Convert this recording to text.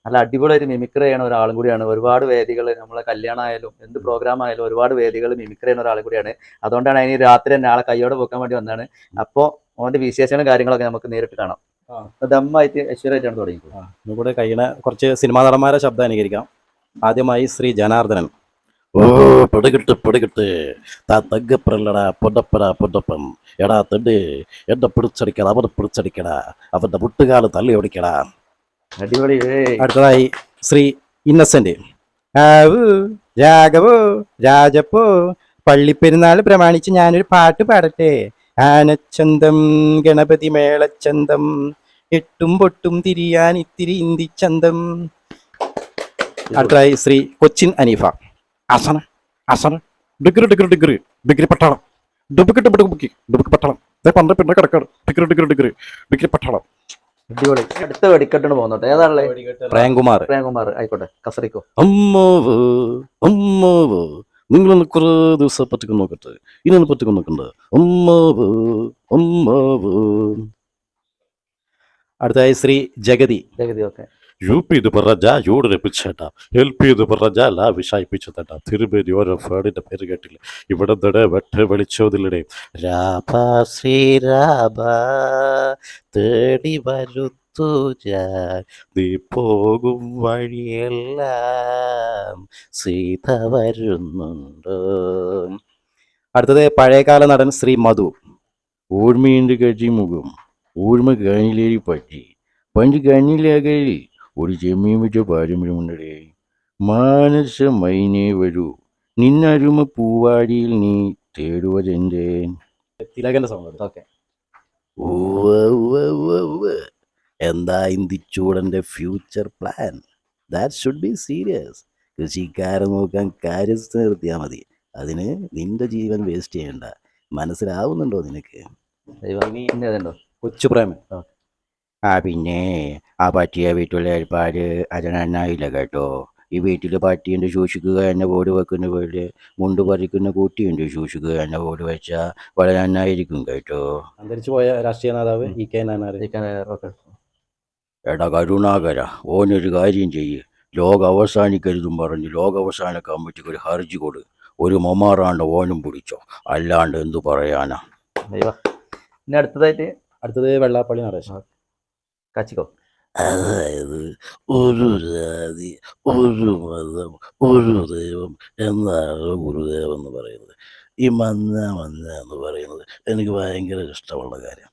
നല്ല അടിപൊളിയായിട്ട് മിമിക്രി ചെയ്യണ ഒരാളും കൂടിയാണ്. ഒരുപാട് വേദികൾ നമ്മളെ കല്യാണം ആയാലും എന്ത് പ്രോഗ്രാം ആയാലും ഒരുപാട് വേദികൾ മിമിക്രി ചെയ്യുന്ന ഒരാളും കൂടിയാണ്. അതുകൊണ്ടാണ് അതിന് രാത്രി തന്നെ ആളെ കയ്യോടെ പോക്കാൻ വേണ്ടി വന്നതാണ്. അപ്പോൾ ഓന്റെ വിശേഷങ്ങളും കാര്യങ്ങളൊക്കെ നമുക്ക് നേരിട്ട് കാണാം. ദമ്മായിട്ട് ഐശ്വര്യമായിട്ടാണ് തുടങ്ങിയത്. ഇവിടെ കഴിയണ കുറച്ച് സിനിമാ നടന്മാരെ ശബ്ദം അനുകരിക്കാം. ആദ്യമായി ശ്രീ ജനാർദ്ദനൻ. ഓ പിടികിട്ട് താ തగ్గപ്പറല്ലടാ പൊടപ്പം എടാ തെണ്ട് എന്നെ പിടിച്ചടിക്കടാ അവനെ പിടിച്ചടിക്കടാ അവന്റെ മുട്ടുകാല് തള്ളി ഓടിക്കടാ. അടിപൊളി. അടുത്തതായി ശ്രീ ഇന്നസെന്റ്. ആവൂ രാഘവോ രാജപ്പോ പള്ളിപ്പെരുന്നാൾ പ്രമാണിച്ച് ഞാനൊരു പാട്ട് പാടട്ടെ. ആനച്ചന്തം ഗണപതി മേളച്ചന്തം എട്ടും പൊട്ടും തിരിയാൻ ഇത്തിരി ഇന്തിച്ചന്തം. അടുത്തതായി ശ്രീ കൊച്ചിൻ അനീഫ. അസന ഡിഗ്രി പട്ടാളം ഡുബുക്ക് പട്ടാളം പണ്ട് പിന്നെ കിടക്കാണ് ഡിഗ്രി പട്ടാളം. അടിപൊളി. അടുത്ത വെടിക്കെട്ടിന് പോകുന്നുണ്ട്. ഏതാണല്ലേ? പ്രേംകുമാർ. ആയിക്കോട്ടെ. കസറിക്കോ. അമ്മാവ് നിങ്ങളൊന്ന് കുറെ ദിവസം പറ്റിക്കൊണ്ട് നോക്കട്ടെ. ഇനി പറ്റിക്കൊണ്ട് നോക്കണ്ട. അമ്മാവ്. അടുത്തതായി ശ്രീ ജഗതി. ഓക്കെ. യുപിത് പറഞ്ഞ യൂടെ പിച്ചേട്ട എൽപിത് പറഞ്ഞ ലാ വിഷയിപ്പിച്ചതട്ട തിരുപതി ഓരോ ഫേഡിന്റെ പേര് കേട്ടില്ല. ഇവിടെ വെട്ട് വെളിച്ചോതിലടെ രാഭ ശ്രീരാഭ തേടി വരുത്തു ഞാൻ നീ പോകും വഴിയെല്ലാം സീത വരുന്നുണ്ടോ. അടുത്തത് പഴയകാല നടൻ ശ്രീ മധു. ഊർമീൻ്റെ കഴിമുഖം ഊർമ കാണിലേരി പറ്റി പണ്ട് കാണിലാകഴി ഒരു ചെമ്മീൻ വെച്ച പാരമ്പര്യമുണ്ടേ. മാനസ മൈനേ വരൂ നിന്നരുമ പൂവാടിയിൽ നീ തേടുവതെന്റെ. തിലകന്റെ സൗണ്ട്. ഓക്കെ. എന്താ ഇന്ത്യച്ചൂടന്റെ future plan? That should be serious. കൃഷിക്കാരെ നോക്കാൻ കാര്യസ്ഥ നിർത്തിയാൽ മതി. അതിന് നിന്റെ ജീവൻ വേസ്റ്റ് ചെയ്യണ്ട. മനസ്സിലാവുന്നുണ്ടോ നിനക്ക്? കൊച്ചുപ്രേമൻ. പിന്നെ ആ പട്ടിയെ വീട്ടിലെ ഏർപ്പാട് അത് നന്നായില്ല കേട്ടോ. ഈ വീട്ടിൽ പട്ടിയുണ്ട് സൂക്ഷിക്കുക എന്നെ ബോർഡ് വെക്കുന്ന പോലെ മുണ്ട് പറിക്കുന്ന കൂട്ടിയുണ്ട് സൂക്ഷിക്കുക എന്നെ ബോർഡ് വെച്ചാൽ വളരെ നന്നായിരിക്കും കേട്ടോ. അന്തരിച്ചു പോയ രാഷ്ട്രീയ നേതാവ് ഇ.കെ. നായനാർ. എടാ കരുണാകര, ഓനൊരു കാര്യം ചെയ്യ്. ലോകം അവസാനിക്കരുതും പറഞ്ഞ് ലോകാവസാന കമ്മിറ്റിക്ക് ഒരു ഹർജി കൊടു. ഒരു മൊമാറാണ്ട് ഓനും പിടിച്ചോ. അല്ലാണ്ട് എന്തു പറയാനാ. അടുത്തത് വെള്ളാപ്പള്ളി നടേശൻ. കാച്ചിക്കോ. അതായത് ഒരു ജാതി ഒരു മതം ഒരു ദൈവം എന്നാണ് ഗുരുദേവൻ എന്ന് പറയുന്നത്. ഈ മഞ്ഞ എന്ന് പറയുന്നത് എനിക്ക് ഭയങ്കര ഇഷ്ടമുള്ള കാര്യം.